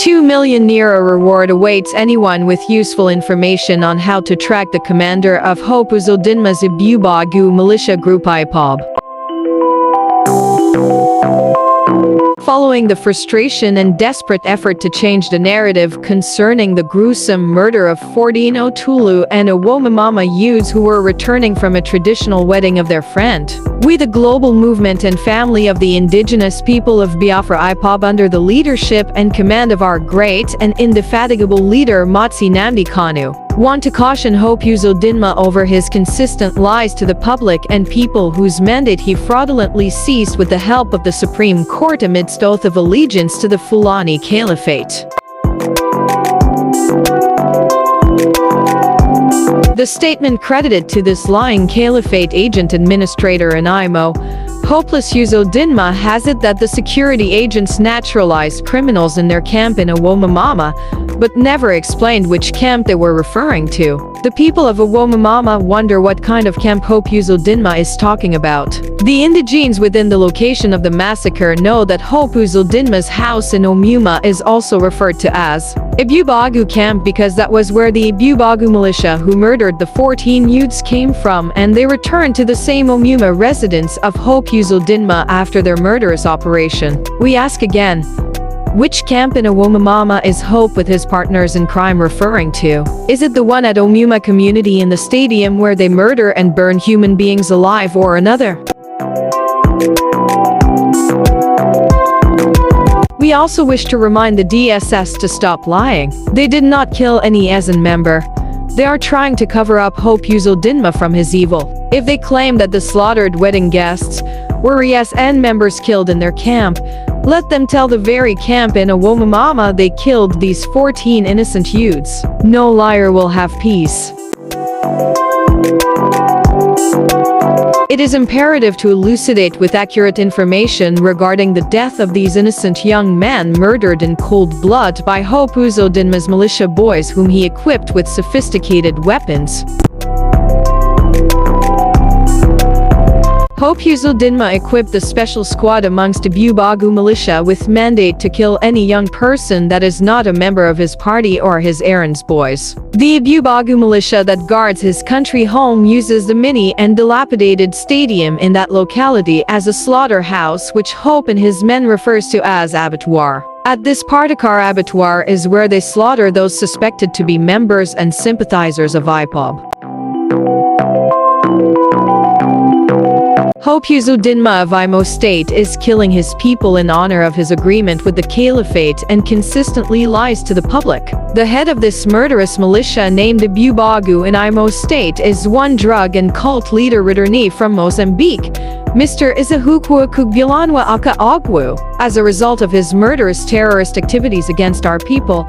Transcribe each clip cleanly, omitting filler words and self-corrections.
2 million naira reward awaits anyone with useful information on how to track the commander of Hope Uzodinma's IPOB militia group IPOB. Following the frustration and desperate effort to change the narrative concerning the gruesome murder of 14 Otulu and Owomamama youths who were returning from a traditional wedding of their friend, we the global movement and family of the indigenous people of Biafra IPOB under the leadership and command of our great and indefatigable leader Motsi Nnamdi Kanu, want to caution Hope Uzodinma over his consistent lies to the public and people whose mandate he fraudulently seized with the help of the Supreme Court amidst oath of allegiance to the Fulani Caliphate. The statement credited to this lying Caliphate agent administrator and IMO, Hopeless Uzodinma, has it that the security agents naturalized criminals in their camp in Owomamama, but never explained which camp they were referring to. The people of Owomamama wonder what kind of camp Hope Uzodinma is talking about. The indigenes within the location of the massacre know that Hope Uzodinma's house in Omuma is also referred to as IPOB camp because that was where the IPOB militia who murdered the 14 youths came from, and they returned to the same Omuma residence of Hope Uzodinma after their murderous operation. We ask again, which camp in Owomamama is Hope with his partners in crime referring to? Is it the one at Omuma community in the stadium where they murder and burn human beings alive, or another? We also wish to remind the DSS to stop lying. They did not kill any ESN member. They are trying to cover up Hope Uzodinma from his evil. If they claim that the slaughtered wedding guests were ESN members killed in their camp, let them tell the very camp in Owomamama they killed these 14 innocent youths. No liar will have peace. It is imperative to elucidate with accurate information regarding the death of these innocent young men murdered in cold blood by Hope Uzodinma's militia boys, whom he equipped with sophisticated weapons. Hope Uzodinma equipped the special squad amongst IPOB militia with mandate to kill any young person that is not a member of his party or his errands boys. The IPOB militia that guards his country home uses the mini and dilapidated stadium in that locality as a slaughterhouse, which Hope and his men refers to as abattoir. At this particular abattoir is where they slaughter those suspected to be members and sympathizers of IPOB. Hope Uzodinma of Imo State is killing his people in honor of his agreement with the Caliphate and consistently lies to the public. The head of this murderous militia named IPOB in Imo State is one drug and cult leader returnee from Mozambique, Mr. Izahukwa Kugbilanwa Aka Ogwu. As a result of his murderous terrorist activities against our people,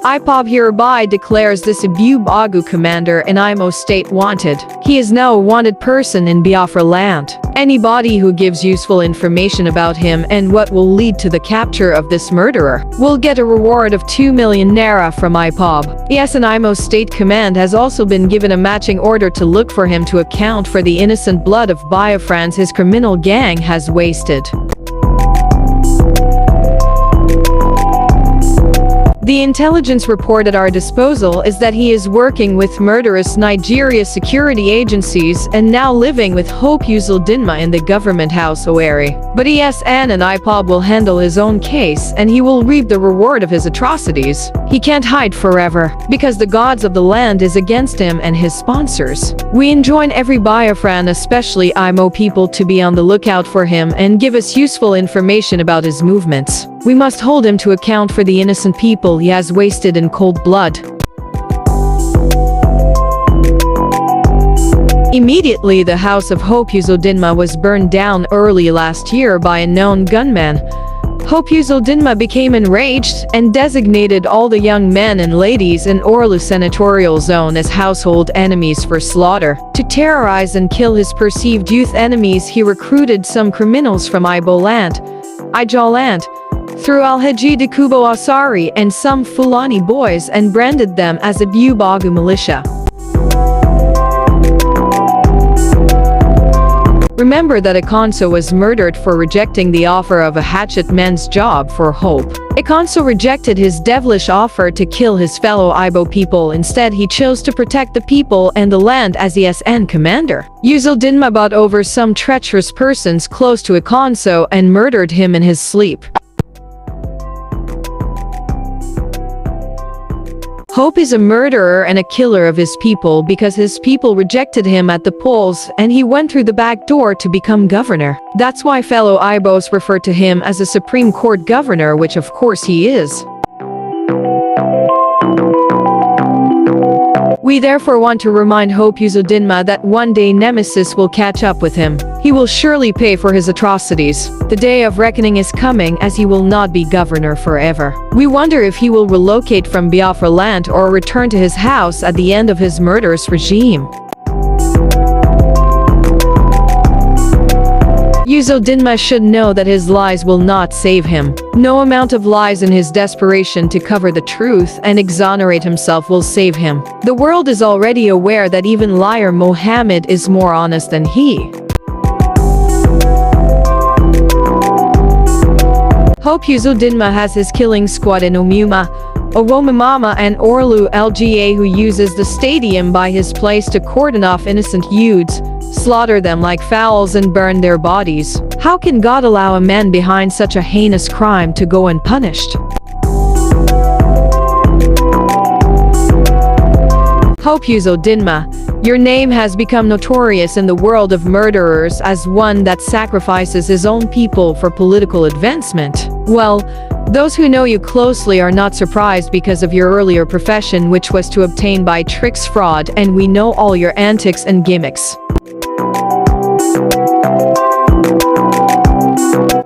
IPOB hereby declares this IPOB commander in Imo State wanted. He is now a wanted person in Biafra land. Anybody who gives useful information about him and what will lead to the capture of this murderer will get a reward of 2 million naira from IPOB. Yes, and Imo State Command has also been given a matching order to look for him to account for the innocent blood of Biafrans his criminal gang has wasted. The intelligence report at our disposal is that he is working with murderous Nigeria security agencies and now living with Hope Uzodinma in the government house Owerri. But ESN and IPOB will handle his own case, and he will reap the reward of his atrocities. He can't hide forever, because the gods of the land is against him and his sponsors. We enjoin every Biafran, especially IMO people, to be on the lookout for him and give us useful information about his movements. We must hold him to account for the innocent people he has wasted in cold blood. Immediately, the house of Hope Uzodinma was burned down early last year by a known gunman. Hope Uzodinma became enraged and designated all the young men and ladies in Orlu senatorial zone as household enemies for slaughter. To terrorize and kill his perceived youth enemies, he recruited some criminals from Ibo land, Ijaw land, through Alhaji Kubo Asari and some Fulani boys, and branded them as IPOB militia. Remember that Akonso was murdered for rejecting the offer of a hatchet man's job for hope. Akonso rejected his devilish offer to kill his fellow Igbo people. Instead, he chose to protect the people and the land as the SN commander. Uzodinma bought over some treacherous persons close to Akonso and murdered him in his sleep. Hope is a murderer and a killer of his people because his people rejected him at the polls and he went through the back door to become governor. That's why fellow Igbos refer to him as a Supreme Court governor, which of course he is. We therefore want to remind Hope Uzodinma that one day Nemesis will catch up with him. He will surely pay for his atrocities. The day of reckoning is coming, as he will not be governor forever. We wonder if he will relocate from Biafra land or return to his house at the end of his murderous regime. Uzodinma should know that his lies will not save him. No amount of lies in his desperation to cover the truth and exonerate himself will save him. The world is already aware that even liar Mohammed is more honest than he. Hope Uzodinma has his killing squad in Omuma, Owomamama and Orlu Lga, who uses the stadium by his place to cordon off innocent youths, slaughter them like fowls and burn their bodies. How can God allow a man behind such a heinous crime to go unpunished? Hope Uzodinma, your name has become notorious in the world of murderers as one that sacrifices his own people for political advancement. Well, those who know you closely are not surprised because of your earlier profession, which was to obtain by tricks, fraud, and we know all your antics and gimmicks.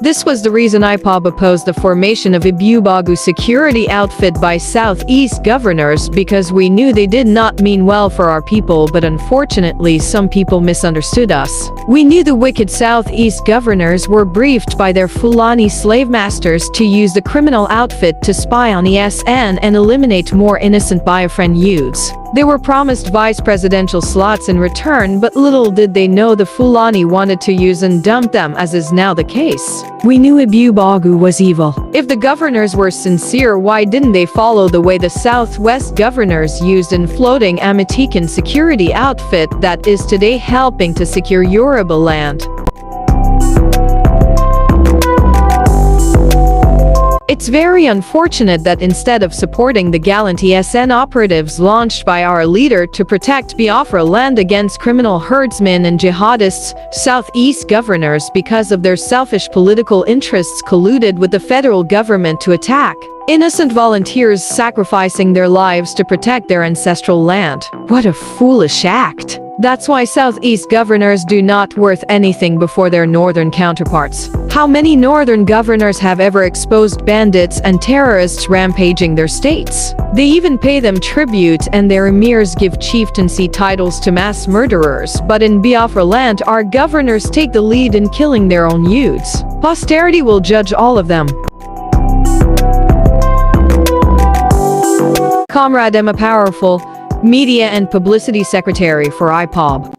This was the reason IPOB opposed the formation of IPOB security outfit by Southeast governors, because we knew they did not mean well for our people, but unfortunately some people misunderstood us. We knew the wicked Southeast governors were briefed by their Fulani slave masters to use the criminal outfit to spy on the SN and eliminate more innocent Biafran youths. They were promised vice presidential slots in return, but little did they know the Fulani wanted to use and dump them, as is now the case. We knew IPOB was evil. If the governors were sincere, why didn't they follow the way the Southwest governors used in floating Amatican security outfit that is today helping to secure Yoruba land? It's very unfortunate that instead of supporting the gallant SN operatives launched by our leader to protect Biafra land against criminal herdsmen and jihadists, Southeast governors, because of their selfish political interests, colluded with the federal government to attack innocent volunteers, sacrificing their lives to protect their ancestral land. What a foolish act! That's why Southeast governors do not worth anything before their northern counterparts. How many northern governors have ever exposed bandits and terrorists rampaging their states? They even pay them tribute, and their emirs give chieftaincy titles to mass murderers. But in Biafra land, our governors take the lead in killing their own youths. Posterity will judge all of them. Comrade Emma Powerful, Media and Publicity Secretary for IPOB.